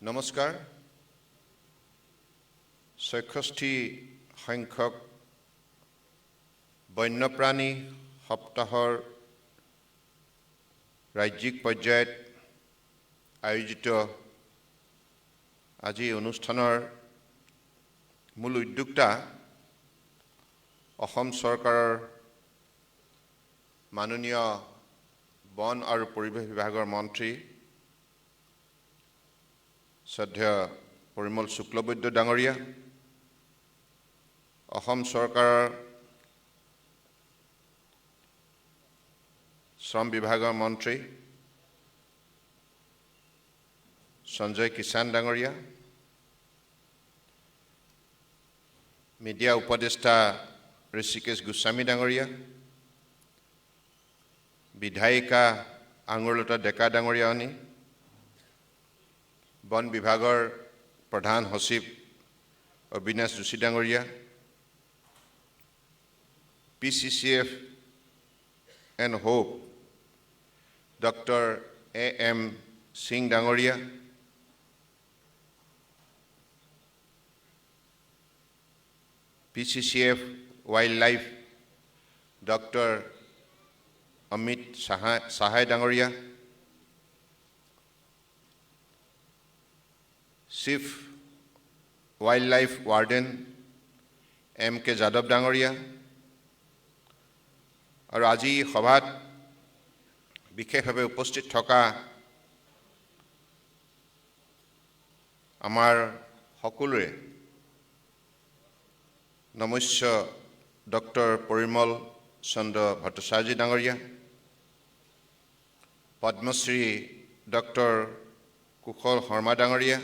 নমস্কাৰ। ৬৬ সংখ্যক বন্যপ্ৰাণী সপ্তাহৰ ৰাজ্যিক পৰ্যায়ত আয়োজিত আজি অনুষ্ঠানৰ মূল উদ্যোক্তা অসম চৰকাৰৰ মাননীয় বন আৰু পৰিৱেশ বিভাগৰ মন্ত্ৰী শ্ৰদ্ধেয় পৰিমল শুক্লবৈদ্য ডাঙৰীয়া, অসম চৰকাৰৰ শ্ৰম বিভাগৰ মন্ত্ৰী সঞ্জয় কিষাণ ডাঙৰীয়া, মিডিয়া উপদেষ্টা ঋষিকেশ গোস্বামী ডাঙৰীয়া, বিধায়িকা আঙুৰলতা ডেকা ডাঙৰীয়ানী, বন বিভাগৰ প্ৰধান সচিব অবিনাশ যোশী ডাঙৰীয়া, PCCF and Hope Dr. A.M. Singh ডাঙৰীয়া, PCCF Wildlife Dr. অমিত সাহাই ডাঙৰীয়া, chief wildlife warden M.K. Yadav ডাঙৰীয়া আৰু আজি সভাত বিশেষভাৱে উপস্থিত থকা আমাৰ সকলোৰে নমস্য ডক্টৰ পৰিমল চন্দ্ৰ ভট্টাচাৰ্য ডাঙৰীয়া, পদ্মশ্ৰী ডক্টৰ কুশল শৰ্মা ডাঙৰীয়া,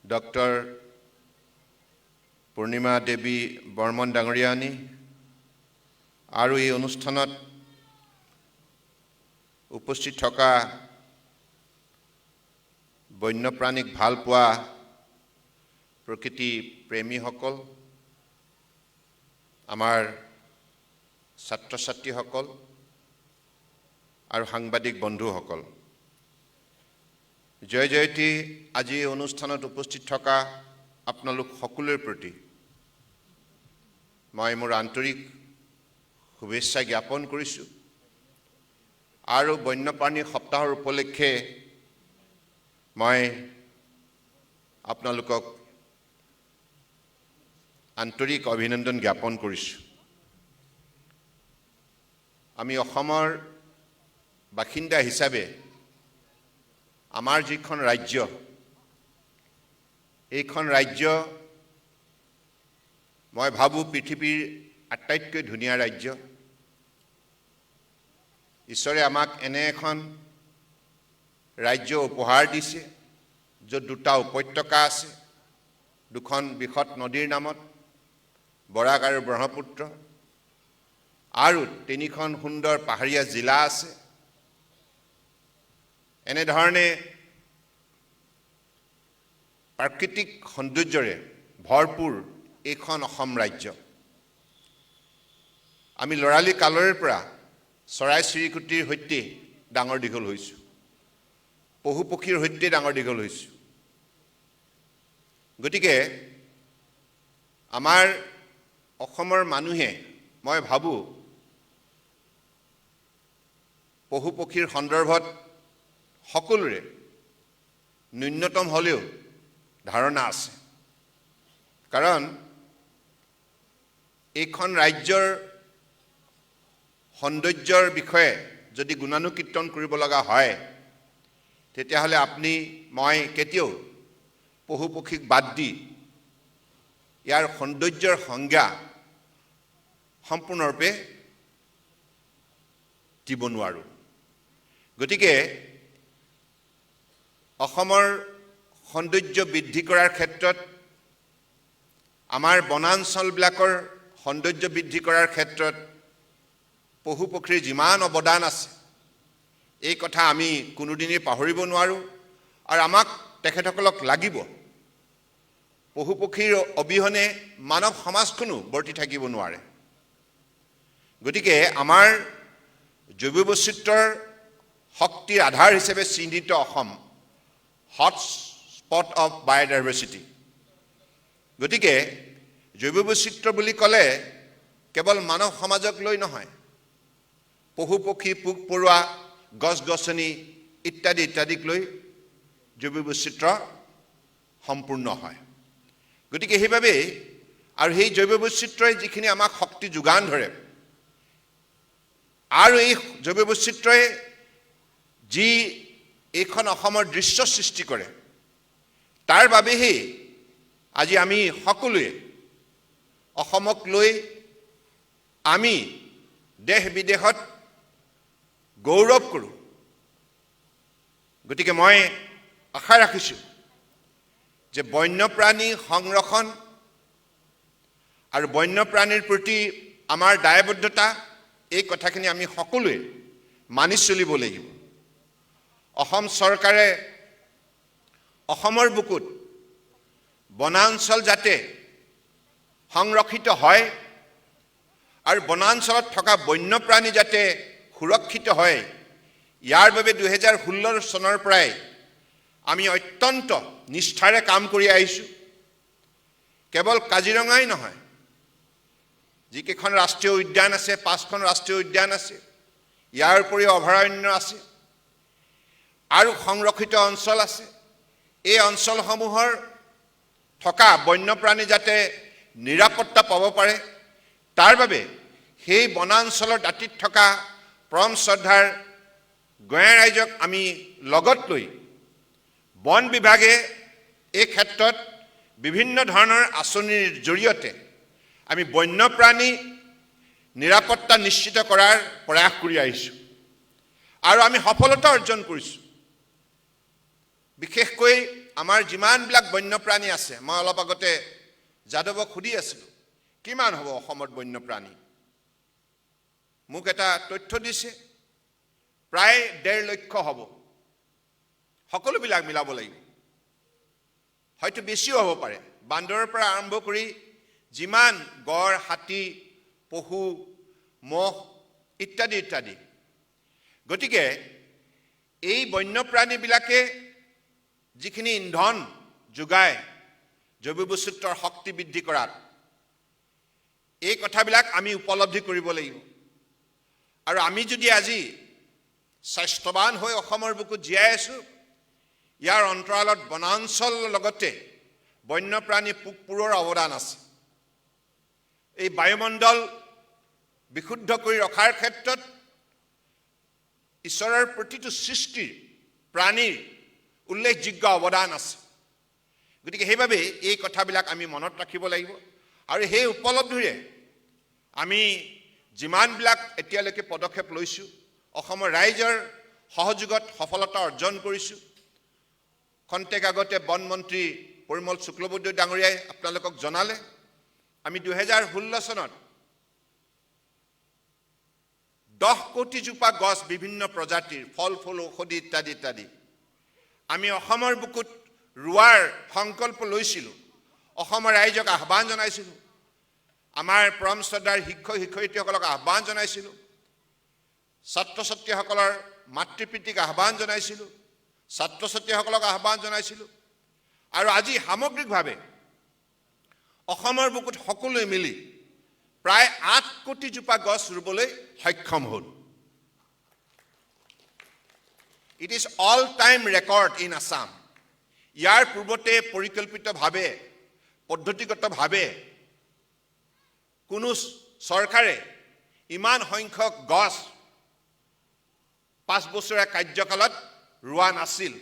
ডক্টৰ পূৰ্ণিমা দেৱী বৰ্মন ডাঙৰীয়ানী আৰু এই অনুষ্ঠানত উপস্থিত থকা বন্যপ্ৰাণীক ভাল পোৱা প্ৰকৃতি প্ৰেমীসকল, আমাৰ ছাত্ৰ ছাত্ৰীসকল আৰু সাংবাদিক বন্ধুসকল, জয় জয়তী। আজি এই অনুষ্ঠানত উপস্থিত থকা আপোনালোক সকলোৰে প্ৰতি মই মোৰ আন্তৰিক শুভেচ্ছা জ্ঞাপন কৰিছোঁ আৰু বন্যপ্ৰাণী সপ্তাহৰ উপলক্ষে মই আপোনালোকক আন্তৰিক অভিনন্দন জ্ঞাপন কৰিছোঁ। আমি অসমৰ বাসিন্দা হিচাপে আমাৰ যিখন ৰাজ্য, এইখন ৰাজ্য মই ভাবোঁ পৃথিৱীৰ আটাইতকৈ ধুনীয়া ৰাজ্য। ঈশ্বৰে আমাক এনে এখন ৰাজ্য উপহাৰ দিছে য'ত দুটা উপত্যকা আছে, দুখন বৃহৎ নদীৰ নামত বৰাক আৰু ব্ৰহ্মপুত্ৰ, আৰু তিনিখন সুন্দৰ পাহাৰীয়া জিলা আছে। এনেধৰণে প্ৰাকৃতিক সৌন্দৰ্যৰে ভৰপূৰ এইখন অসম ৰাজ্য। আমি ল'ৰালি কালৰে পৰা চৰাই চিৰিকটিৰ সৈতে ডাঙৰ দীঘল হৈছোঁ, পশু পক্ষীৰ সৈতে ডাঙৰ দীঘল হৈছোঁ। গতিকে আমাৰ অসমৰ মানুহে, মই ভাবোঁ, পশু পক্ষীৰ সন্দৰ্ভত সকলোৰে ন্যূনতম হ'লেও ধাৰণা আছে। কাৰণ এইখন ৰাজ্যৰ সৌন্দৰ্যৰ বিষয়ে যদি গুণানুকীৰ্তন কৰিব লগা হয়, তেতিয়াহ'লে আপুনি মই কেতিয়াও পশু পক্ষীক বাদ দি ইয়াৰ সৌন্দৰ্যৰ সংজ্ঞা সম্পূৰ্ণৰূপে দিব নোৱাৰোঁ। গতিকে অসমৰ সৌন্দৰ্য বৃদ্ধি কৰাৰ ক্ষেত্ৰত, আমাৰ বনাঞ্চলবিলাকৰ সৌন্দৰ্য বৃদ্ধি কৰাৰ ক্ষেত্ৰত পশু পক্ষীৰ যিমান অৱদান আছে, এই কথা আমি কোনোদিনেই পাহৰিব নোৱাৰোঁ আৰু আমাক তেখেতসকলক লাগিব। পশু পক্ষীৰ অবিহনে মানৱ সমাজখনো বৰ্তি থাকিব নোৱাৰে। গতিকে আমাৰ জৈৱ বৈচিত্ৰ্যৰ শক্তিৰ আধাৰ হিচাপে চিহ্নিত অসম হট স্পট অফ বায়োডাইভাৰ্চিটি। গতিকে জৈৱ বৈচিত্ৰ্য বুলি ক'লে কেৱল মানৱ সমাজক লৈ নহয়, পশু পক্ষী, পোক পৰুৱা, গছ গছনি ইত্যাদি ইত্যাদিক লৈ জৈৱ বৈচিত্ৰ্য সম্পূৰ্ণ হয়। গতিকে সেইবাবেই আৰু সেই জৈৱ বৈচিত্ৰ্যই যিখিনি আমাক শক্তি যোগান ধৰে, আৰু এই জৈৱ বৈচিত্ৰ্যই যি এইখন অসমৰ দৃশ্য সৃষ্টি কৰে, তাৰ বাবেহে আজি আমি সকলোৱে অসমক লৈ আমি দেশ বিদেশত গৌৰৱ কৰোঁ। গতিকে মই আশা ৰাখিছোঁ যে বন্যপ্ৰাণী সংৰক্ষণ আৰু বন্যপ্ৰাণীৰ প্ৰতি আমাৰ দায়বদ্ধতা, এই কথাখিনি আমি সকলোৱে মানি চলিব লাগিব। অসম চৰকাৰে অসমৰ বুকুত বনাঞ্চল যাতে সংৰক্ষিত হয় আৰু বনাঞ্চলত থকা বন্যপ্ৰাণী যাতে সুৰক্ষিত হয়, ইয়াৰ বাবে 2016 চনৰ পৰাই আমি অত্যন্ত নিষ্ঠাৰে কাম কৰি আহিছোঁ। কেৱল কাজিৰঙাই নহয়, যিকেইখন ৰাষ্ট্ৰীয় উদ্যান আছে, 5খন ৰাষ্ট্ৰীয় উদ্যান আছে, ইয়াৰ উপৰিও অভয়াৰণ্য আছে আৰু সংৰক্ষিত অঞ্চল আছে। এই অঞ্চলসমূহৰ থকা বন্যপ্ৰাণী যাতে নিৰাপত্তা পাব পাৰে, তাৰ বাবে সেই বনাঞ্চলৰ দাঁতিত থকা পৰম শ্ৰদ্ধাৰ গঞা ৰাইজক আমি লগত লৈ বন বিভাগে এই ক্ষেত্ৰত বিভিন্ন ধৰণৰ আঁচনিৰ জৰিয়তে আমি বন্যপ্ৰাণী নিৰাপত্তা নিশ্চিত কৰাৰ প্ৰয়াস কৰি আহিছোঁ আৰু আমি সফলতা অৰ্জন কৰিছোঁ। বিশেষকৈ আমাৰ যিমানবিলাক বন্যপ্ৰাণী আছে, মই অলপ আগতে যাদৱক সুধি আছিলোঁ কিমান হ'ব অসমত বন্যপ্ৰাণী। মোক এটা তথ্য দিছে, প্ৰায় 1.5 লক্ষ হ'ব। সকলোবিলাক মিলাব লাগিব, হয়তো বেছিও হ'ব পাৰে। বান্দৰৰ পৰা আৰম্ভ কৰি যিমান গড়, হাতী, পশু, মহ ইত্যাদি ইত্যাদি। গতিকে এই বন্যপ্ৰাণীবিলাকে যিখিনি ইন্ধন যোগায় জৈৱ বৈচিত্ৰ্যৰ শক্তি বৃদ্ধি কৰাত, এই কথাবিলাক আমি উপলব্ধি কৰিব লাগিব। আৰু আমি যদি আজি স্বাস্থ্যৱান হৈ অসমৰ বুকুত জীয়াই আছোঁ, ইয়াৰ অন্তৰালত বনাঞ্চলৰ লগতে বন্যপ্ৰাণী, পোক পৰুৱাৰ অৱদান আছে। এই বায়ুমণ্ডল বিশুদ্ধ কৰি ৰখাৰ ক্ষেত্ৰত ঈশ্বৰৰ প্ৰতিটো সৃষ্টিৰ প্ৰাণীৰ উল্লেখযোগ্য অৱদান আছে। গতিকে সেইবাবে এই কথাবিলাক আমি মনত ৰাখিব লাগিব আৰু সেই উপলব্ধিৰে আমি যিমানবিলাক এতিয়ালৈকে পদক্ষেপ লৈছোঁ, অসমৰ ৰাইজৰ সহযোগত সফলতা অৰ্জন কৰিছোঁ। খন্তেক আগতে বন মন্ত্ৰী পৰিমল শুক্লবৈদ্য ডাঙৰীয়াই আপোনালোকক জনালে, আমি 2016 চনত 10 কোটিজোপা গছ, বিভিন্ন প্ৰজাতিৰ ফল ফুল, ঔষধি ইত্যাদি ইত্যাদি আমি অসমৰ বুকুত ৰোৱাৰ সংকল্প লৈছিলোঁ। অসমৰ ৰাইজক আহ্বান জনাইছিলোঁ, আমাৰ পৰম শ্ৰদ্ধাৰ শিক্ষক শিক্ষয়িত্ৰীসকলক আহ্বান জনাইছিলোঁ, ছাত্ৰ ছাত্ৰীসকলৰ মাতৃ পিতৃক আহ্বান জনাইছিলোঁ, ছাত্ৰ ছাত্ৰীসকলক আহ্বান জনাইছিলোঁ। আৰু আজি সামগ্ৰিকভাৱে অসমৰ বুকুত সকলোৱে মিলি প্ৰায় 8 কোটিজোপা গছ ৰুবলৈ সক্ষম হ'ল। It is all time record in Assam. ইয়াৰ পূৰ্বতে পৰিকল্পিতভাৱে, পদ্ধতিগতভাৱে কোনো চৰকাৰে ইমান সংখ্যক গছ 5 বছৰীয়া কাৰ্যকালত ৰোৱা নাছিল।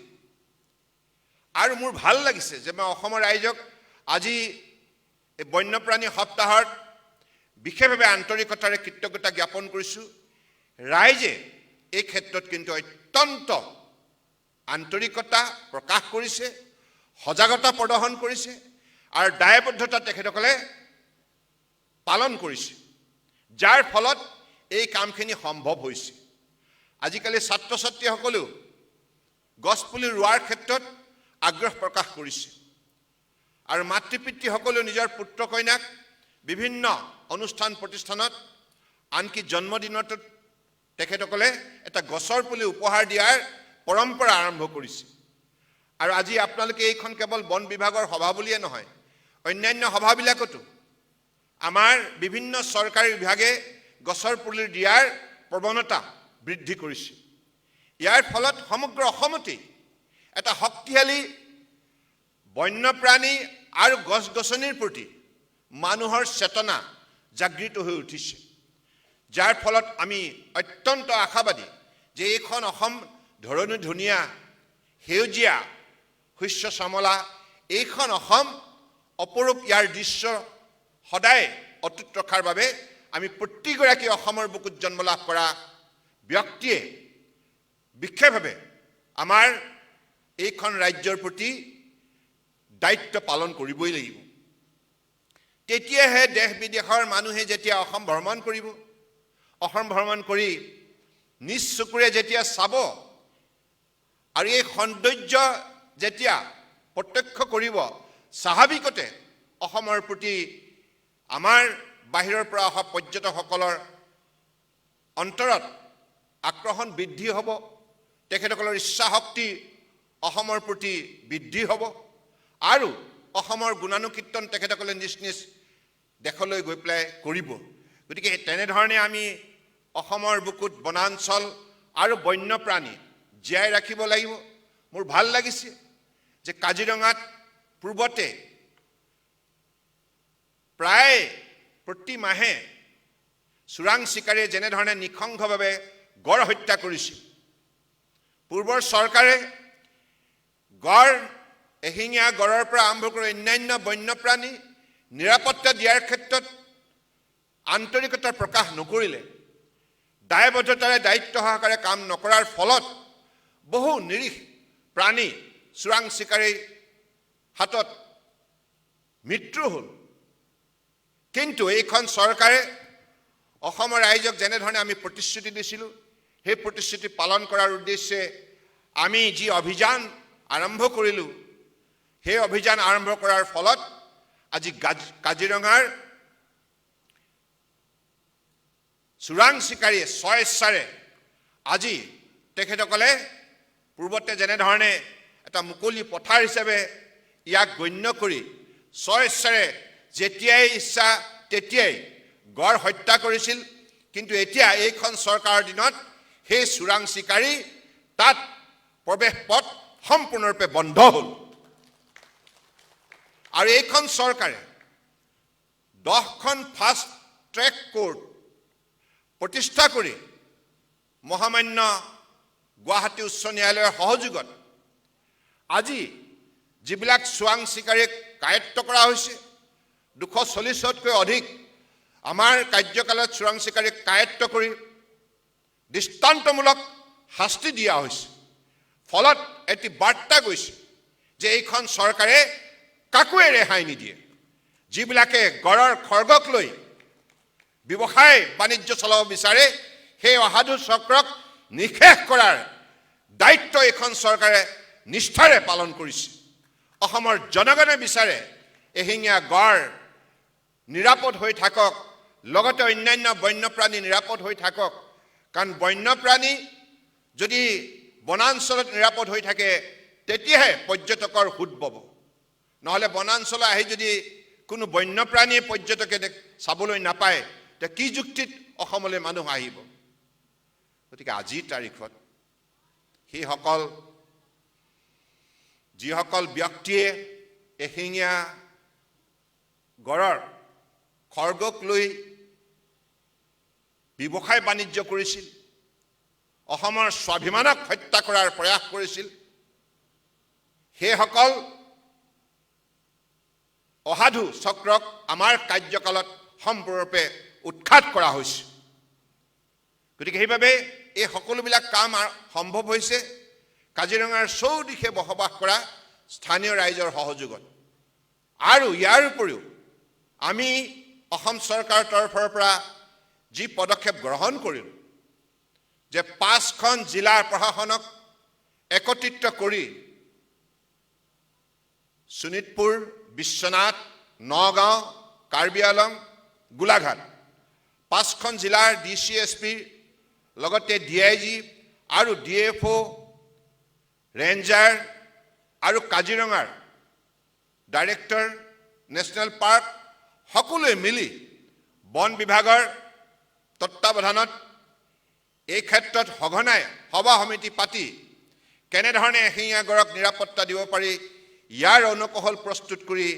আৰু মোৰ ভাল লাগিছে যে মই অসমৰ ৰাইজক আজি এই বন্যপ্ৰাণী সপ্তাহত বিশেষভাৱে আন্তৰিকতাৰে কৃতজ্ঞতা জ্ঞাপন কৰিছোঁ। ৰাইজে এই ক্ষেত্ৰত কিন্তু অত্যন্ত আন্তৰিকতা প্ৰকাশ কৰিছে, সজাগতা প্ৰদৰ্শন কৰিছে আৰু দায়বদ্ধতা তেখেতসকলে পালন কৰিছে, যাৰ ফলত এই কামখিনি সম্ভৱ হৈছে। আজিকালি ছাত্ৰ ছাত্ৰীসকলেও গছপুলি ৰোৱাৰ ক্ষেত্ৰত আগ্ৰহ প্ৰকাশ কৰিছে আৰু মাতৃ পিতৃসকলেও নিজৰ পুত্ৰ কন্যাক বিভিন্ন অনুষ্ঠান প্ৰতিষ্ঠানত, আনকি জন্মদিনতো তেখেতসকলে এটা গছৰ পুলি উপহাৰ দিয়াৰ পৰম্পৰা আৰম্ভ কৰিছে। আৰু আজি আপোনালোকে এইখন কেৱল বন বিভাগৰ সভা বুলিয়ে নহয়, অন্যান্য সভাবিলাকতো আমাৰ বিভিন্ন চৰকাৰী বিভাগে গছৰ পুলি দিয়াৰ প্ৰৱণতা বৃদ্ধি কৰিছে। ইয়াৰ ফলত সমগ্ৰ অসমতে এটা শক্তিশালী বন্যপ্ৰাণী আৰু গছ-গছনিৰ প্ৰতি মানুহৰ চেতনা জাগৃত হৈ উঠিছে, যাৰ ফলত আমি অত্যন্ত আশাবাদী যে এইখন অসম ধৰণী ধুনীয়া, সেউজীয়া, শস্য শ্যামলা এইখন অসম অপৰূপ, ইয়াৰ দৃশ্য সদায় অটুট ৰখাৰ বাবে আমি প্ৰতিগৰাকী অসমৰ বুকুত জন্ম লাভ কৰা ব্যক্তিয়ে বিশেষভাৱে আমাৰ এইখন ৰাজ্যৰ প্ৰতি দায়িত্ব পালন কৰিবই লাগিব। তেতিয়াহে দেশ বিদেশৰ মানুহে যেতিয়া অসম ভ্ৰমণ কৰিব, অসম ভ্ৰমণ কৰি নিজ চকুৰে যেতিয়া চাব আৰু এই সৌন্দৰ্য যেতিয়া প্ৰত্যক্ষ কৰিব, স্বাভাৱিকতে অসমৰ প্ৰতি আমাৰ বাহিৰৰ পৰা অহা পৰ্যটকসকলৰ অন্তৰত আকৰ্ষণ বৃদ্ধি হ'ব, তেখেতসকলৰ ইচ্ছাশক্তি অসমৰ প্ৰতি বৃদ্ধি হ'ব আৰু অসমৰ গুণানুকীৰ্তন তেখেতসকলে নিজ নিজ দেশলৈ গৈ পেলাই কৰিব। গতিকে তেনেধৰণে আমি অসমৰ বুকুত বনাঞ্চল আৰু বন্যপ্ৰাণী জীয়াই ৰাখিব লাগিব। মোৰ ভাল লাগিছে যে কাজিৰঙাত পূৰ্বতে প্ৰায় প্ৰতি মাহে চোৰাং চিকাৰীয়ে যেনেধৰণে নিঃসংগভাৱে গড় হত্যা কৰিছিল, পূৰ্বৰ চৰকাৰে গড়, এশিঙীয়া গড়ৰ পৰা আৰম্ভ কৰি অন্যান্য বন্যপ্ৰাণী নিৰাপত্তা দিয়াৰ ক্ষেত্ৰত আন্তৰিকতা প্ৰকাশ নকৰিলে, দায়বদ্ধতাৰে দায়িত্ব সহকাৰে কাম নকৰাৰ ফলত বহু নিৰীহ প্ৰাণী চোৰাং চিকাৰীৰ হাতত মৃত্যু হ'ল। কিন্তু এইখন চৰকাৰে অসমৰ ৰাইজক যেনেধৰণে আমি প্ৰতিশ্ৰুতি দিছিলোঁ, সেই প্ৰতিশ্ৰুতি পালন কৰাৰ উদ্দেশ্যে আমি যি অভিযান আৰম্ভ কৰিলোঁ, সেই অভিযান আৰম্ভ কৰাৰ ফলত আজি কাজিৰঙাৰ চোৰাং চিকাৰীয়ে স্বেচ্ছাৰে আজি তেখেতসকলে পূৰ্বতে যেনেধৰণে এটা মুকলি পথাৰ হিচাপে ইয়াক গণ্য কৰি স্বেচ্ছাৰে যেতিয়াই ইচ্ছা তেতিয়াই গড় হত্যা কৰিছিল, কিন্তু এতিয়া এইখন চৰকাৰৰ দিনত সেই চোৰাং চিকাৰী তাত প্ৰৱেশ পথ সম্পূৰ্ণৰূপে বন্ধ হ'ল। আৰু এইখন চৰকাৰে 10খন ফাষ্ট ট্ৰেক কোৰ্ট প্ৰতিষ্ঠা কৰি মহামান্য গুৱাহাটী উচ্চ ন্যায়ালয়ৰ সহযোগত আজি যিবিলাক চোৰাং চিকাৰীক কায়ত্ব কৰা হৈছে, 240তকৈ অধিক আমাৰ কাৰ্যকালত চোৰাং চিকাৰীক কায়ত্ব কৰি দৃষ্টান্তমূলক শাস্তি দিয়া হৈছে। ফলত এটি বাৰ্তা গৈছে যে এইখন চৰকাৰে কাকোৱে ৰেহাই নিদিয়ে। যিবিলাকে গড়ৰ খৰ্গক লৈ ব্যৱসায় বাণিজ্য চলাব বিচাৰে, সেই অসাধু চক্ৰক নিঃশেষ কৰাৰ দায়িত্ব এইখন চৰকাৰে নিষ্ঠাৰে পালন কৰিছে। অসমৰ জনগণে বিচাৰে এশিঙীয়া গড় নিৰাপদ হৈ থাকক, লগতে অন্যান্য বন্যপ্ৰাণী নিৰাপদ হৈ থাকক। কাৰণ বন্যপ্ৰাণী যদি বনাঞ্চলত নিৰাপদ হৈ থাকে, তেতিয়াহে পৰ্যটকৰ সোঁত বব। নহ'লে বনাঞ্চলত আহি যদি কোনো বন্যপ্ৰাণীয়ে পৰ্যটকে চাবলৈ নাপায়, তে কি যুক্তিত অসমলৈ মানুহ আহিব? গতিকে আজিৰ তাৰিখত যিসকল ব্যক্তিয়ে এশিঙীয়া গড়ৰ খৰ্গক লৈ ব্যৱসায় বাণিজ্য কৰিছিল, অসমৰ স্বাভিমানক হত্যা কৰাৰ প্ৰয়াস কৰিছিল, সেইসকল অসাধু চক্ৰক আমাৰ কাৰ্যকালত সম্পূৰ্ণৰূপে উৎখাত কৰা হৈছে। গতিকে সেইবাবে এই সকলোবিলাক কাম সম্ভৱ হৈছে কাজিৰঙাৰ চৌদিশে বসবাস কৰা স্থানীয় ৰাইজৰ সহযোগত। আৰু ইয়াৰ উপৰিও আমি অসম চৰকাৰৰ তৰফৰ পৰা যি পদক্ষেপ গ্ৰহণ কৰিলোঁ, যে 5খন জিলাৰ প্ৰশাসনক একত্ৰিত কৰি শোণিতপুৰ, বিশ্বনাথ, নগাঁও, কাৰ্বি আংলং, গোলাঘাট 5খন জিলাৰ DCSP লগতে DIG আৰু DFO, ৰেঞ্জাৰ আৰু কাজিৰঙাৰ ডাইৰেক্টৰ, নেশ্যনেল পাৰ্ক সকলোৱে মিলি বন বিভাগৰ তত্ত্বাৱধানত এই ক্ষেত্ৰত সঘনাই সভা সমিতি পাতি কেনেধৰণে এশিঙীয়া গঁড়ক নিৰাপত্তা দিব পাৰি ইয়াৰ অনুকৌশল প্ৰস্তুত কৰি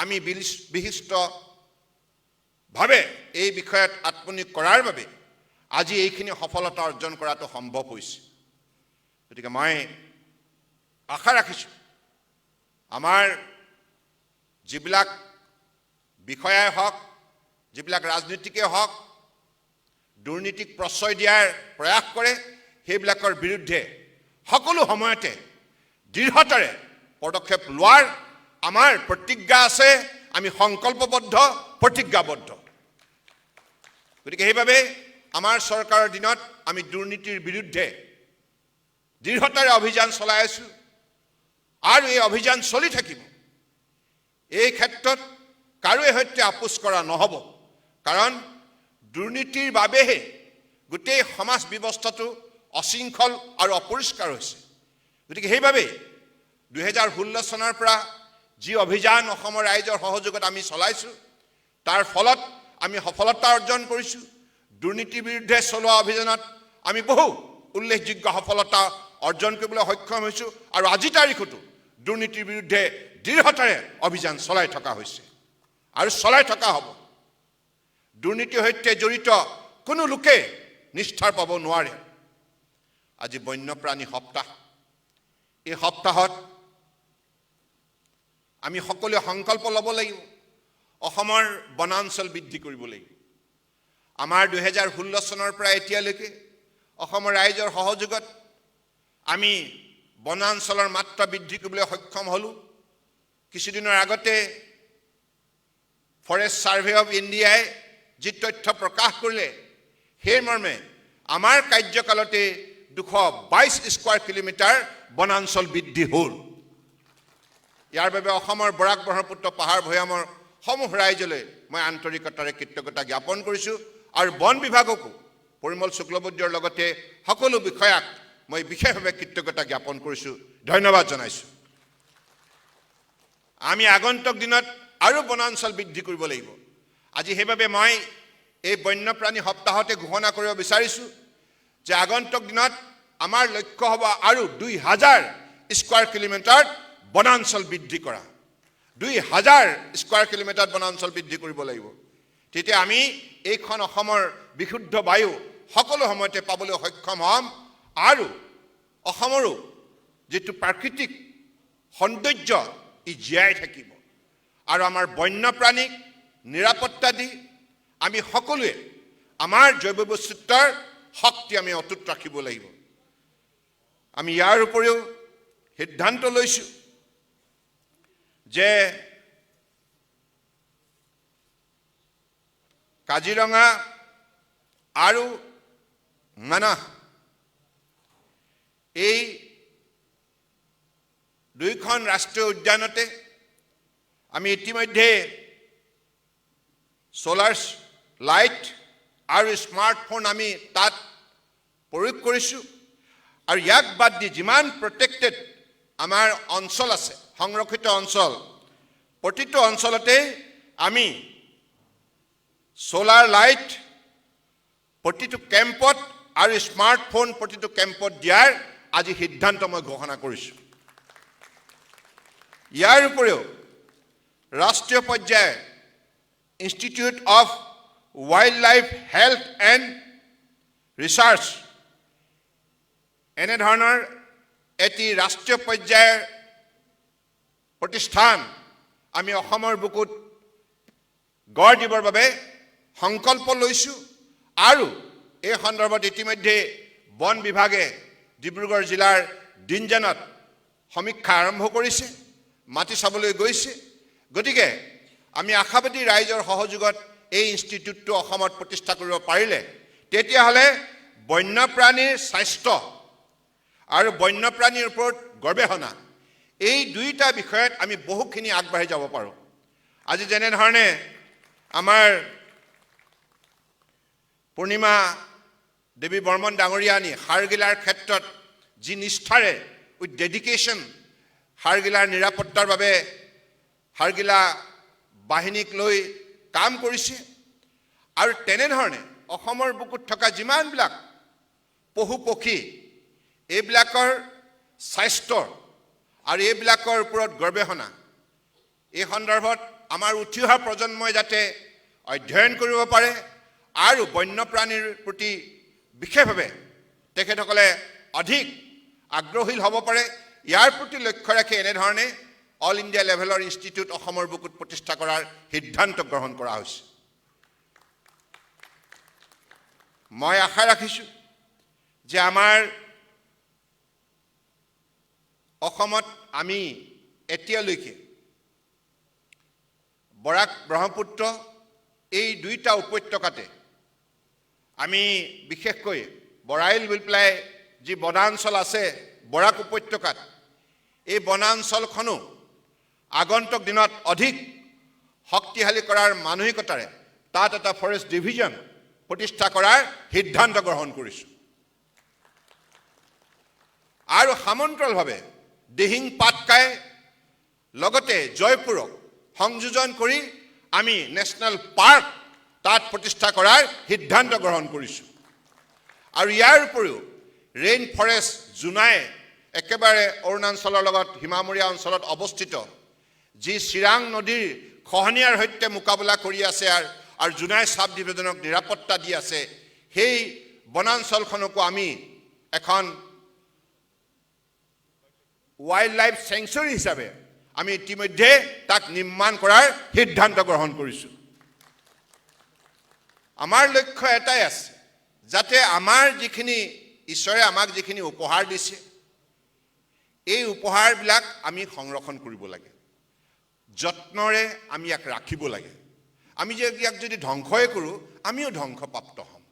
আমি বিশিষ্টভাৱে এই বিষয়ত আত্মনিয়োগ কৰাৰ বাবে আজি এইখিনি সফলতা অৰ্জন কৰাটো সম্ভৱ হৈছে। গতিকে মই আশা ৰাখিছোঁ আমাৰ যিবিলাক বিষয়াই হওক, যিবিলাক ৰাজনীতিকেই হওক, দুৰ্নীতিক প্ৰশ্ৰয় দিয়াৰ প্ৰয়াস কৰে, সেইবিলাকৰ বিৰুদ্ধে সকলো সময়তে দৃঢ়তাৰে পদক্ষেপ লোৱাৰ আমাৰ প্ৰতিজ্ঞা আছে, আমি সংকল্পবদ্ধ, প্ৰতিজ্ঞাবদ্ধ। গতিকে সেইবাবে আমাৰ চৰকাৰৰ দিনত আমি দুৰ্নীতিৰ বিৰুদ্ধে দৃঢ়তাৰে অভিযান চলাই আছোঁ আৰু এই অভিযান চলি থাকিব। এই ক্ষেত্ৰত কাৰোৱে সৈতে আপোচ কৰা নহ'ব, কাৰণ দুৰ্নীতিৰ বাবেহে গোটেই সমাজ ব্যৱস্থাটো অশৃংখল আৰু অপৰিষ্কাৰ হৈছে। গতিকে সেইবাবে 2016 চনৰ পৰা যি অভিযান অসমৰ ৰাইজৰ সহযোগত আমি চলাইছোঁ, তাৰ ফলত আমি সফলতা অৰ্জন কৰিছোঁ। দুৰ্নীতিৰ বিৰুদ্ধে চলোৱা অভিযানত আমি বহু উল্লেখযোগ্য সফলতা অৰ্জন কৰিবলৈ সক্ষম হৈছোঁ আৰু আজি তাৰিখতো দুৰ্নীতিৰ বিৰুদ্ধে দৃঢ়তাৰে অভিযান চলাই থকা হৈছে আৰু চলাই থকা হ'ব। দুৰ্নীতিৰ সৈতে জড়িত কোনো লোকে নিষ্ঠাৰ পাব নোৱাৰে। আজি বন্যপ্ৰাণী সপ্তাহ। এই সপ্তাহত আমি সকলোৱে সংকল্প ল'ব লাগিব, অসমৰ বনাঞ্চল বৃদ্ধি কৰিব লাগিব। আমাৰ 2016 চনৰ পৰা এতিয়ালৈকে অসমৰ ৰাইজৰ সহযোগত আমি বনাঞ্চলৰ মাত্ৰা বৃদ্ধি কৰিবলৈ সক্ষম হ'লোঁ। কিছুদিনৰ আগতে ফৰেষ্ট ছাৰ্ভে অফ ইণ্ডিয়াই যি তথ্য প্ৰকাশ কৰিলে, সেই মৰ্মে আমাৰ কাৰ্যকালতে 222 স্কোৱাৰ কিলোমিটাৰ বনাঞ্চল বৃদ্ধি হ'ল। ইয়াৰ বাবে অসমৰ বৰাক ব্ৰহ্মপুত্ৰ পাহাৰ ভৈয়ামৰ সমূহ ৰাইজলৈ মই আন্তৰিকতাৰে কৃতজ্ঞতা জ্ঞাপন কৰিছোঁ আৰু বন বিভাগকো, পৰিমল শুক্লবৈদ্যৰ লগতে সকলো বিষয়াক মই বিশেষভাৱে কৃতজ্ঞতা জ্ঞাপন কৰিছোঁ, ধন্যবাদ জনাইছোঁ। আমি আগন্তুক দিনত আৰু বনাঞ্চল বৃদ্ধি কৰিব লাগিব। আজি সেইবাবে মই এই বন্যপ্ৰাণী সপ্তাহতে ঘোষণা কৰিব বিচাৰিছোঁ যে আগন্তুক দিনত আমাৰ লক্ষ্য হ'ব আৰু 2000 স্কোৱাৰ কিলোমিটাৰ বনাঞ্চল বৃদ্ধি কৰা। 2000 স্কোৱাৰ কিলোমিটাৰ বনাঞ্চল বৃদ্ধি কৰিব লাগিব। তেতিয়া আমি এইখন অসমৰ বিশুদ্ধ বায়ু সকলো সময়তে পাবলৈ সক্ষম হ'ম আৰু অসমৰো যিটো প্ৰাকৃতিক সৌন্দৰ্য ই জীয়াই থাকিব আৰু আমাৰ বন্যপ্ৰাণীক নিৰাপত্তা দি আমি সকলোৱে আমাৰ জৈৱ বৈচিত্ৰ্যৰ শক্তি আমি অটুট ৰাখিব লাগিব। আমি ইয়াৰ উপৰিও সিদ্ধান্ত লৈছোঁ যে কাজিৰঙা আৰু মানাহ এই দুইখন ৰাষ্ট্ৰীয় উদ্যানতে আমি ইতিমধ্যে সোলাৰ লাইট আৰু স্মাৰ্টফোন আমি তাত প্ৰয়োগ কৰিছোঁ আৰু ইয়াক বাদ দি যিমান প্ৰটেক্টেড আমাৰ অঞ্চল আছে, সংৰক্ষিত অঞ্চল, প্ৰতিটো অঞ্চলতে আমি সোলাৰ লাইট প্ৰতিটো কেম্পত আৰু স্মাৰ্টফোন প্ৰতিটো কেম্পত দিয়াৰ আজি সিদ্ধান্ত মই ঘোষণা কৰিছোঁ। ইয়াৰ উপৰিও ৰাষ্ট্ৰীয় পৰ্যায়ৰ institute of wild life health and research এনেধৰণৰ এটি ৰাষ্ট্ৰীয় পৰ্যায়ৰ প্ৰতিষ্ঠান আমি অসমৰ বুকুত গঢ় দিবৰ বাবে সংকল্প লৈছোঁ আৰু এই সন্দৰ্ভত ইতিমধ্যে বন বিভাগে ডিব্ৰুগড় জিলাৰ দিনজানত সমীক্ষা আৰম্ভ কৰিছে, মাটি চাবলৈ গৈছে। গতিকে আমি আশাবাদী ৰাইজৰ সহযোগত এই ইনষ্টিটিউটটো অসমত প্ৰতিষ্ঠা কৰিব পাৰিলে তেতিয়াহ'লে বন্যপ্ৰাণীৰ স্বাস্থ্য আৰু বন্যপ্ৰাণীৰ ওপৰত গৱেষণা এই দুইটা বিষয়ত আমি বহুখিনি আগবাঢ়ি যাব পাৰোঁ। আজি যেনেধৰণে আমাৰ পূৰ্ণিমা দেৱী বৰ্মন ডাঙৰীয়া আনি হাড়গিলাৰ ক্ষেত্ৰত যি নিষ্ঠাৰে উইথ ডেডিকেশ্যন হাড়গিলাৰ নিৰাপত্তাৰ বাবে হাড়গিলা বাহিনীক লৈ কাম কৰিছে আৰু তেনেধৰণে অসমৰ বুকুত থকা যিমানবিলাক পশু পক্ষী এইবিলাকৰ স্বাস্থ্য আৰু এইবিলাকৰ ওপৰত গৱেষণা এই সন্দৰ্ভত আমাৰ উঠি অহা প্ৰজন্মই যাতে অধ্যয়ন কৰিব পাৰে আৰু বন্যপ্ৰাণীৰ প্ৰতি বিশেষভাৱে তেখেতসকলে অধিক আগ্ৰহী হ'ব পাৰে ইয়াৰ প্ৰতি লক্ষ্য ৰাখি এনেধৰণে অল ইণ্ডিয়া লেভেলৰ ইনষ্টিটিউট অসমৰ বুকুত প্ৰতিষ্ঠা কৰাৰ সিদ্ধান্ত গ্ৰহণ কৰা হৈছে মই আশা ৰাখিছোঁ যে আমাৰ অসমত আমি এতিয়ালৈকে বৰাক ব্ৰহ্মপুত্ৰ এই দুইটা উপত্যকাতে আমি বিশেষকৈ বৰাইল বুলি পেলাই যি বনাঞ্চল আছে বৰাক উপত্যকাত এই বনাঞ্চলখনো আগন্তুক দিনত অধিক শক্তিশালী কৰাৰ মানসিকতাৰে তাত এটা ফৰেষ্ট ডিভিজন প্ৰতিষ্ঠা কৰাৰ সিদ্ধান্ত গ্ৰহণ কৰিছোঁ আৰু সমান্তৰালভাৱে দিহিং পাটকাই লগতে জয়পুৰক সংযোজন কৰি আমি নেশ্যনেল পাৰ্ক তাত প্ৰতিষ্ঠা কৰাৰ সিদ্ধান্ত গ্ৰহণ কৰিছোঁ আৰু ইয়াৰ উপৰিও ৰেইন ফৰেষ্ট জোনাই একেবাৰে অৰুণাচলৰ লগত সীমামূৰীয়া অঞ্চলত অৱস্থিত যি চিৰাং নদীৰ খহনীয়াৰ সৈতে মোকাবিলা কৰি আছে আৰু জোনাই চাব ডিভিজনক নিৰাপত্তা দি আছে সেই বনাঞ্চলখনকো আমি এখন ৱাইল্ড লাইফ চেংচুৰী হিচাপে আমি ইতিমধ্যে তাক নিৰ্মাণ কৰাৰ সিদ্ধান্ত গ্ৰহণ কৰিছোঁ আমাৰ লক্ষ্য এটাই আছে যাতে আমাৰ যিখিনি ঈশ্বৰে আমাক যিখিনি উপহাৰ দিছে এই উপহাৰবিলাক আমি সংৰক্ষণ কৰিব লাগে যত্নৰে আমি ইয়াক ৰাখিব লাগে আমি যে ইয়াক যদি ধ্বংসই কৰোঁ আমিও ধ্বংসপ্ৰাপ্ত হ'ম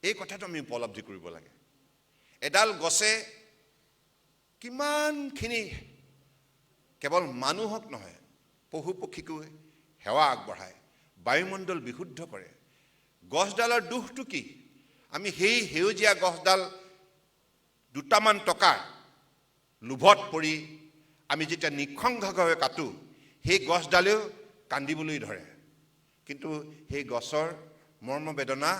এই কথাটো আমি উপলব্ধি কৰিব লাগে এডাল গছে কিমানখিনি কেৱল মানুহক নহয় পশু পক্ষীকো সেৱা আগবঢ়ায় বায়ুমণ্ডল বিশুদ্ধ কৰে গছডালৰ দুখটো কি আমি সেই সেউজীয়া গছডাল দুটামান টকা লোভত পৰি আমি যেতিয়া নিঃসংগভাৱে কাটো সেই গছডালেও কান্দিবলৈ ধৰে কিন্তু সেই গছৰ মৰ্ম বেদনা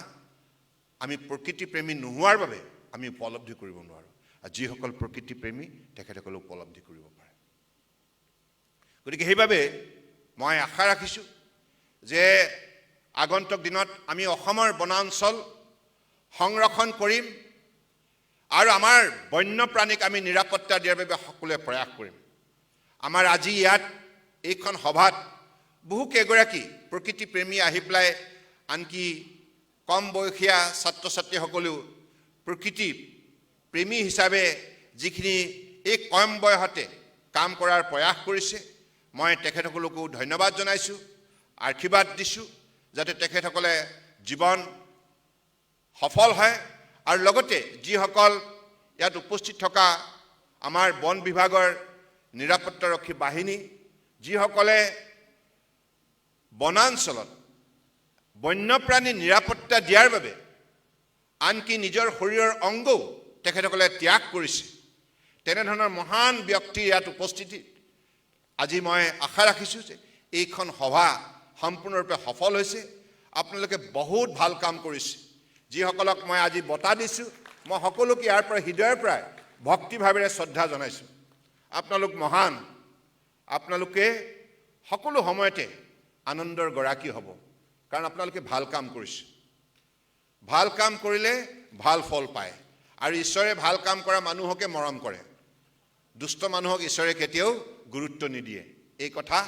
আমি প্ৰকৃতি প্ৰেমী নোহোৱাৰ বাবে আমি উপলব্ধি কৰিব নোৱাৰোঁ আৰু যিসকল প্ৰকৃতি প্ৰেমী তেখেতসকলে উপলব্ধি কৰিব পাৰে গতিকে সেইবাবে মই আশা ৰাখিছোঁ যে আগন্তুক দিনত আমি অসমৰ বনাঞ্চল সংৰক্ষণ কৰিম আৰু আমাৰ বন্যপ্ৰাণীক আমি নিৰাপত্তা দিয়াৰ বাবে সকলোৱে প্ৰয়াস কৰিম আমাৰ আজি ইয়াত এইখন সভাত বহু কেইগৰাকী প্ৰকৃতি প্ৰেমী আহি পেলাই আনকি কম বয়সীয়া ছাত্ৰ ছাত্ৰীসকলেও প্ৰকৃতি প্ৰেমী হিচাপে যিখিনি এই কম বয়সতে কাম কৰাৰ প্ৰয়াস কৰিছে মই তেখেতসকলকো ধন্যবাদ জনাইছোঁ আশীৰ্বাদ দিছোঁ যাতে তেখেতসকলে জীৱন সফল হয় আৰু লগতে যিসকল ইয়াত উপস্থিত থকা আমাৰ বন বিভাগৰ নিৰাপত্তাৰক্ষী বাহিনী যিসকলে বনাঞ্চলত বন্যপ্ৰাণী নিৰাপত্তা দিয়াৰ বাবে আনকি নিজৰ শৰীৰৰ অংগও তেখেতসকলে ত্যাগ কৰিছে তেনেধৰণৰ মহান ব্যক্তি ইয়াত উপস্থিতি আজি মই আশা ৰাখিছোঁ যে এইখন সভা সম্পূৰ্ণৰূপে সফল হৈছে আপোনালোকে বহুত ভাল কাম কৰিছে যিসকলক মই আজি বঁটা দিছোঁ মই সকলোকে ইয়াৰ পৰা হৃদয়ৰ পৰা ভক্তিভাৱেৰে শ্ৰদ্ধা জনাইছোঁ আপোনালোক মহান আপোনালোকে সকলো সময়তে আনন্দৰ গৰাকী হ'ব কাৰণ আপোনালোকে ভাল কাম কৰিছে ভাল কাম কৰিলে ভাল ফল পায় আৰু ঈশ্বৰে ভাল কাম কৰা মানুহকে মৰম কৰে দুষ্ট মানুহক ঈশ্বৰে কেতিয়াও গুৰুত্ব নিদিয়ে এই কথা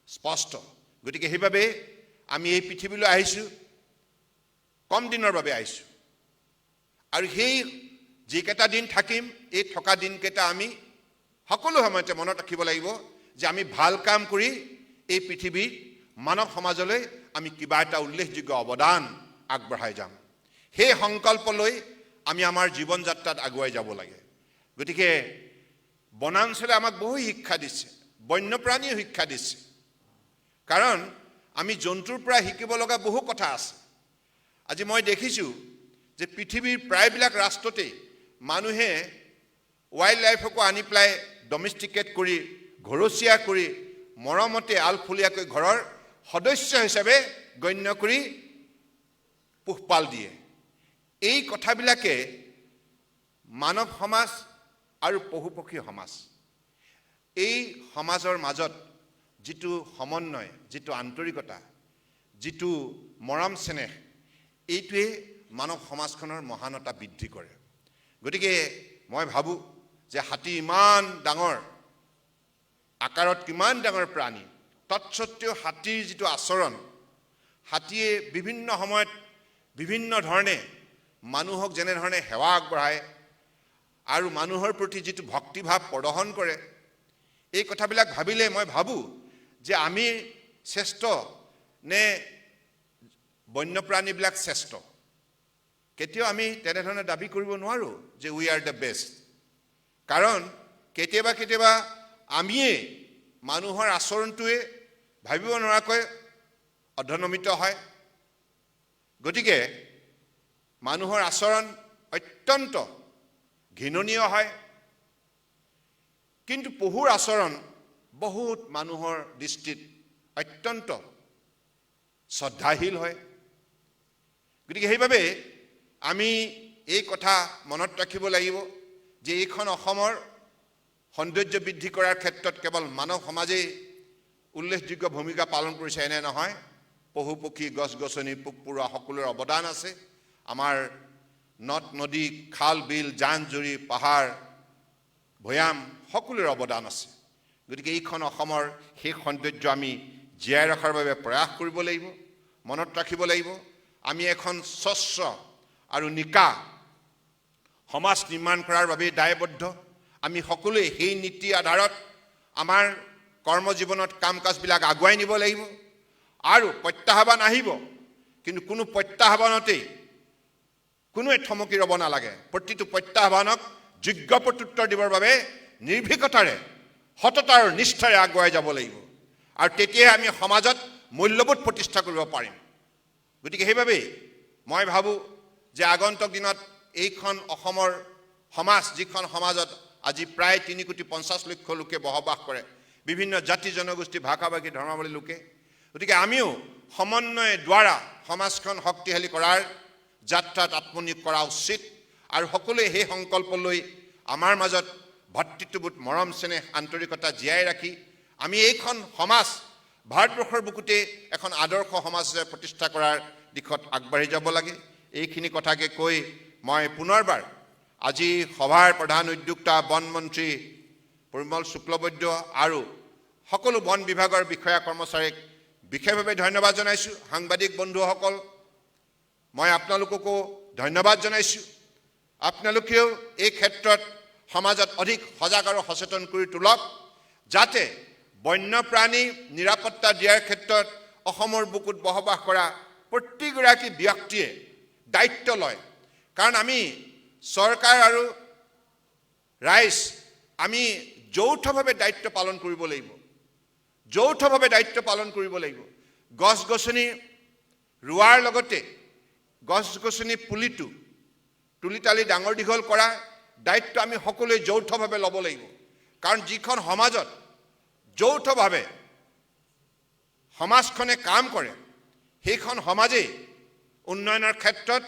স্পষ্ট গতিকে সেইবাবে আমি এই পৃথিৱীলৈ আহিছোঁ কম দিনৰ বাবে আহিছোঁ আৰু সেই যিকেইটা দিন থাকিম এই থকা দিনকেইটা আমি সকলো সময়তে মনত ৰাখিব লাগিব যে আমি ভাল কাম কৰি এই পৃথিৱীৰ মানৱ সমাজলৈ আমি কিবা এটা উল্লেখযোগ্য অৱদান আগবঢ়াই যাম সেই সংকল্প লৈ আমি আমাৰ জীৱন যাত্ৰাত আগুৱাই যাব লাগে গতিকে বনাঞ্চলে আমাক বহু শিক্ষা দিছে বন্যপ্ৰাণীয়ে শিক্ষা দিছে কাৰণ আমি জন্তুৰ পৰা শিকিব লগা বহু কথা আছে আজি মই দেখিছোঁ যে পৃথিৱীৰ প্ৰায়বিলাক ৰাষ্ট্ৰতেই মানুহে ৱাইল্ড লাইফকো আনি পেলাই ডমেষ্টিকেট কৰি ঘৰচীয়া কৰি মৰমতে আলফুলীয়াকৈ ঘৰৰ সদস্য হিচাপে গণ্য কৰি পোহপাল দিয়ে। এই কথাবিলাকে মানৱ সমাজ আৰু পশুপক্ষী সমাজ এই সমাজৰ মাজত যিটো সমন্বয়, যিটো আন্তৰিকতা, যিটো মৰম চেনেহ, এইটোৱে মানৱ সমাজখনৰ মহানতা বৃদ্ধি কৰে। গতিকে মই ভাবোঁ যে হাতী ইমান ডাঙৰ আকাৰত, কিমান ডাঙৰ প্ৰাণী, তৎসত্ত্বেও হাতীৰ যিটো আচৰণ, হাতীয়ে বিভিন্ন সময়ত বিভিন্ন ধৰণে মানুহক যেনেধৰণে সেৱা আগবঢ়ায় আৰু মানুহৰ প্ৰতি যিটো ভক্তিভাৱ প্ৰদৰ্শন কৰে, এই কথাবিলাক ভাবিলে মই ভাবোঁ যে আমি শ্ৰেষ্ঠ নে বন্যপ্ৰাণীবিলাক শ্ৰেষ্ঠ। কেতিয়াও আমি তেনেধৰণে দাবী কৰিব নোৱাৰোঁ যে উই আৰ দ্য বেষ্ট। কাৰণ কেতিয়াবা কেতিয়াবা আমিয়ে মানুহৰ আচৰণটোৱে ভাবিব নোৱাৰাকৈ অধনমিত হয়। গতিকে মানুহৰ আচৰণ অত্যন্ত ঘৃণনীয় হয়, কিন্তু পশুৰ আচৰণ বহুত মানুহৰ দৃষ্টিত অত্যন্ত শ্ৰদ্ধাশীল হয়। গতিকে সেইবাবে আমি এই কথা মনত ৰাখিব লাগিব যে এইখন অসমৰ সৌন্দৰ্য বৃদ্ধি কৰাৰ ক্ষেত্ৰত কেৱল মানৱ সমাজেই উল্লেখযোগ্য ভূমিকা পালন কৰিছে এনে নহয়, পশু পক্ষী, গছ গছনি, পোক পৰুৱা সকলোৰে অৱদান আছে। আমাৰ নদ নদী, খাল বিল, জান জুৰি, পাহাৰ ভৈয়াম সকলোৰে অৱদান আছে। গতিকে এইখন অসমৰ সেই সৌন্দৰ্য আমি জীয়াই ৰখাৰ বাবে প্ৰয়াস কৰিব লাগিব, মনত ৰাখিব লাগিব। আমি এখন স্বচ্ছ আৰু নিকা সমাজ নিৰ্মাণ কৰাৰ বাবে দায়বদ্ধ। আমি সকলোৱে সেই নীতিৰ আধাৰত আমাৰ কৰ্মজীৱনত কাম কাজবিলাক আগুৱাই নিব লাগিব। আৰু প্ৰত্যাহ্বান আহিব, কিন্তু কোনো প্ৰত্যাহ্বানতেই কোনোৱে থমকি ৰ'ব নালাগে। প্ৰতিটো প্ৰত্যাহ্বানক যোগ্য প্ৰত্যুত্তৰ দিবৰ বাবে নিৰ্ভীকতাৰে, সততা আৰু নিষ্ঠাৰে আগুৱাই যাব লাগিব। আৰু তেতিয়াহে আমি সমাজত মূল্যবোধ প্ৰতিষ্ঠা কৰিব পাৰিম। গতিকে সেইবাবেই মই ভাবোঁ যে আগন্তুক দিনত এইখন অসমৰ সমাজ, যিখন সমাজত আজি প্ৰায় 3,50,00,000 লোকে বসবাস কৰে, বিভিন্ন জাতি জনগোষ্ঠী, ভাষা ভাষী, ধৰ্মাৱলী লোকে। গতিকে আমিও সমন্বয়ৰ দ্বাৰা সমাজখন শক্তিশালী কৰাৰ যাত্ৰাত আত্মনিয়োগ কৰা উচিত। আৰু সকলোৱে সেই সংকল্প লৈ আমাৰ মাজত ভাতৃত্ববোধ, মৰম চেনেহ, আন্তৰিকতা জীয়াই ৰাখি আমি এইখন সমাজ ভাৰতবৰ্ষৰ বুকুতে এখন আদৰ্শ সমাজ প্ৰতিষ্ঠা কৰাৰ দিশত আগবাঢ়ি যাব লাগে। এইখিনি কথাকে কৈ মই পুনৰবাৰ আজি সভাৰ প্ৰধান উদ্যোক্তা বন মন্ত্ৰী পৰিমল শুক্লবৈদ্য আৰু সকলো বন বিভাগৰ বিষয়া কৰ্মচাৰীক বিশেষভাৱে ধন্যবাদ জনাইছোঁ। সাংবাদিক বন্ধুসকল, মই আপোনালোককো ধন্যবাদ জনাইছোঁ। আপোনালোকেও এই ক্ষেত্ৰত সমাজত অধিক সজাগ আৰু সচেতন কৰি তোলক, যাতে বন্যপ্ৰাণী নিৰাপত্তা দিয়াৰ ক্ষেত্ৰত অসমৰ বুকুত বসবাস কৰা প্ৰতিগৰাকী ব্যক্তিয়ে দায়িত্ব লয়। কাৰণ আমি চৰকাৰ আৰু ৰাইজ আমি যৌথভাৱে দায়িত্ব পালন কৰিব লাগিব, যৌথভাৱে দায়িত্ব পালন কৰিব লাগিব। গছ গছনি ৰোৱাৰ লগতে গছ গছনি পুলিটো তুলি তালি ডাঙৰ দীঘল কৰাৰ দায়িত্ব আমি সকলোৱে যৌথভাৱে ল'ব লাগিব। কাৰণ যিখন সমাজত যৌথভাৱে সমাজখনে কাম কৰে, সেইখন সমাজেই উন্নয়নৰ ক্ষেত্ৰত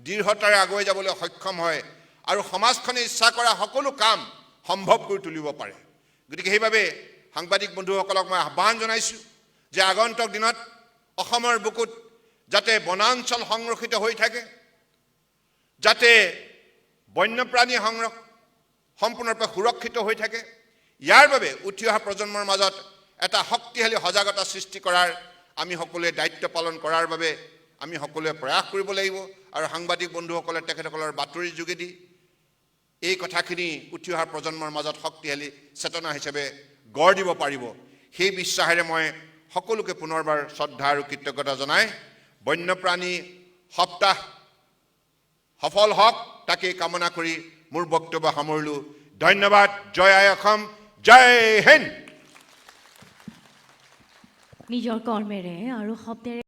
দৃঢ়তাৰে আগুৱাই যাবলৈ সক্ষম হয় আৰু সমাজখনে ইচ্ছা কৰা সকলো কাম সম্ভৱ কৰি তুলিব পাৰে। গতিকে সেইবাবে সাংবাদিক বন্ধুসকলক মই আহ্বান জনাইছোঁ যে আগন্তুক দিনত অসমৰ বুকুত যাতে বনাঞ্চল সংৰক্ষিত হৈ থাকে, যাতে বন্যপ্ৰাণী সম্পূৰ্ণৰূপে সুৰক্ষিত হৈ থাকে, ইয়াৰ বাবে উঠি অহা প্ৰজন্মৰ মাজত এটা শক্তিশালী সজাগতা সৃষ্টি কৰাৰ আমি সকলোৱে দায়িত্ব পালন কৰাৰ বাবে আমি সকলোৱে প্ৰয়াস কৰিব লাগিব। আৰু সাংবাদিক বন্ধুসকলে তেখেতসকলৰ বাতৰিৰ যোগেদি এই কথাখিনি উঠি অহা প্ৰজন্মৰ মাজত শক্তিশালী চেতনা হিচাপে গঢ় দিব পাৰিব। সেই বিশ্বাসেৰে মই সকলোকে পুনৰবাৰ শ্ৰদ্ধা আৰু কৃতজ্ঞতা জনাই বন্যপ্ৰাণী সপ্তাহ সফল হওক তাকেই কামনা কৰি মোৰ বক্তব্য সামৰিলোঁ। ধন্যবাদ। জয় আই অসম, জয় হিন্দ। নিজৰ কৰ্মেৰে আৰু শব্দেৰে